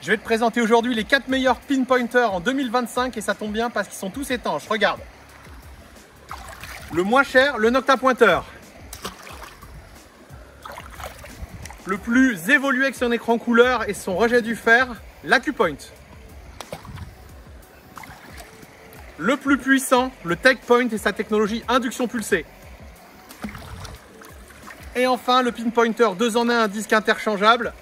Je vais te présenter aujourd'hui les 4 meilleurs pinpointers en 2025 et ça tombe bien parce qu'ils sont tous étanches. Regarde. Le moins cher, le Nocta Pointer. Le plus évolué avec son écran couleur et son rejet du fer, l'AcuPoint. Le plus puissant, le TechPoint et sa technologie induction pulsée. Et enfin, le pinpointer 2 en 1, un disque interchangeable,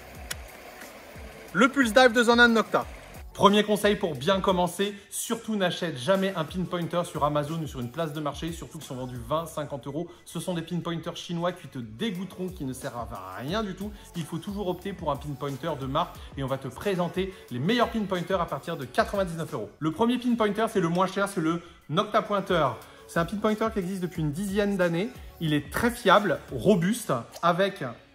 le Pulse Dive 2 en 1 de Nocta. Premier conseil pour bien commencer, surtout n'achète jamais un pinpointer sur Amazon ou sur une place de marché, surtout qu'ils sont vendus 20-50 €. Ce sont des pinpointers chinois qui te dégoûteront, qui ne servent à rien du tout. Il faut toujours opter pour un pinpointer de marque et on va te présenter les meilleurs pinpointers à partir de 99 €. Le premier pinpointer, c'est le moins cher, c'est le Nocta Pointer. C'est un pinpointer qui existe depuis une dizaine d'années. Il est très fiable, robuste,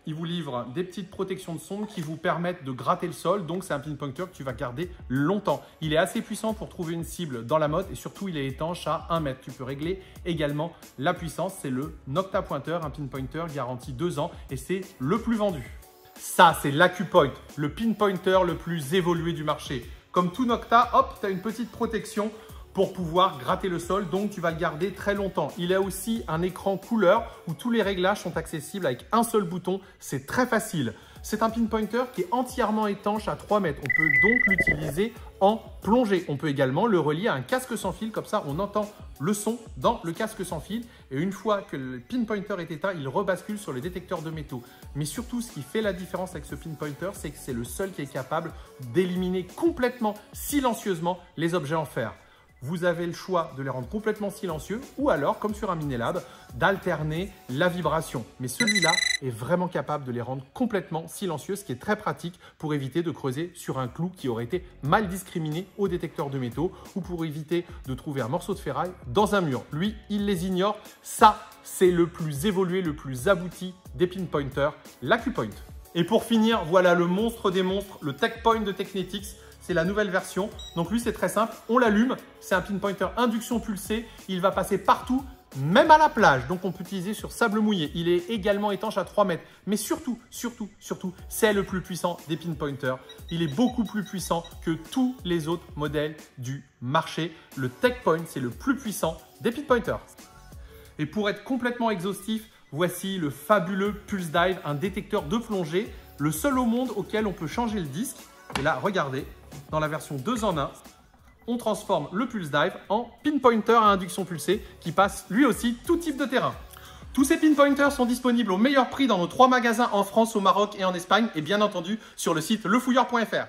il vous livre des petites protections de sonde qui vous permettent de gratter le sol. Donc, c'est un pinpointer que tu vas garder longtemps. Il est assez puissant pour trouver une cible dans la motte et surtout, il est étanche à 1 mètre. Tu peux régler également la puissance. C'est le Nocta Pointer, un pinpointer garanti 2 ans et c'est le plus vendu. Ça, c'est l'AcuPoint, le pinpointer le plus évolué du marché. Comme tout Nocta, hop, tu as une petite protection pour pouvoir gratter le sol, donc tu vas le garder très longtemps. Il a aussi un écran couleur où tous les réglages sont accessibles avec un seul bouton. C'est très facile. C'est un pinpointer qui est entièrement étanche à 3 mètres. On peut donc l'utiliser en plongée. On peut également le relier à un casque sans fil. Comme ça, on entend le son dans le casque sans fil. Et une fois que le pinpointer est éteint, il rebascule sur le détecteur de métaux. Mais surtout, ce qui fait la différence avec ce pinpointer, c'est que c'est le seul qui est capable d'éliminer complètement, silencieusement, les objets en fer. Vous avez le choix de les rendre complètement silencieux ou alors, comme sur un Minelab, d'alterner la vibration. Mais celui-là est vraiment capable de les rendre complètement silencieux, ce qui est très pratique pour éviter de creuser sur un clou qui aurait été mal discriminé au détecteur de métaux ou pour éviter de trouver un morceau de ferraille dans un mur. Lui, il les ignore. Ça, c'est le plus évolué, le plus abouti des pinpointers, l'AcuPoint. Et pour finir, voilà le monstre des monstres, le TechPoint de Technetix. C'est la nouvelle version. Donc lui, c'est très simple. On l'allume. C'est un pinpointer induction pulsée. Il va passer partout, même à la plage. Donc on peut l'utiliser sur sable mouillé. Il est également étanche à 3 mètres. Mais surtout, c'est le plus puissant des pinpointers. Il est beaucoup plus puissant que tous les autres modèles du marché. Le TechPoint, c'est le plus puissant des pinpointers. Et pour être complètement exhaustif, voici le fabuleux Pulse Dive, un détecteur de plongée, le seul au monde auquel on peut changer le disque. Et là, regardez, dans la version 2 en 1, on transforme le Pulse Dive en pinpointer à induction pulsée qui passe lui aussi tout type de terrain. Tous ces pinpointers sont disponibles au meilleur prix dans nos 3 magasins en France, au Maroc et en Espagne et bien entendu sur le site lefouilleur.fr.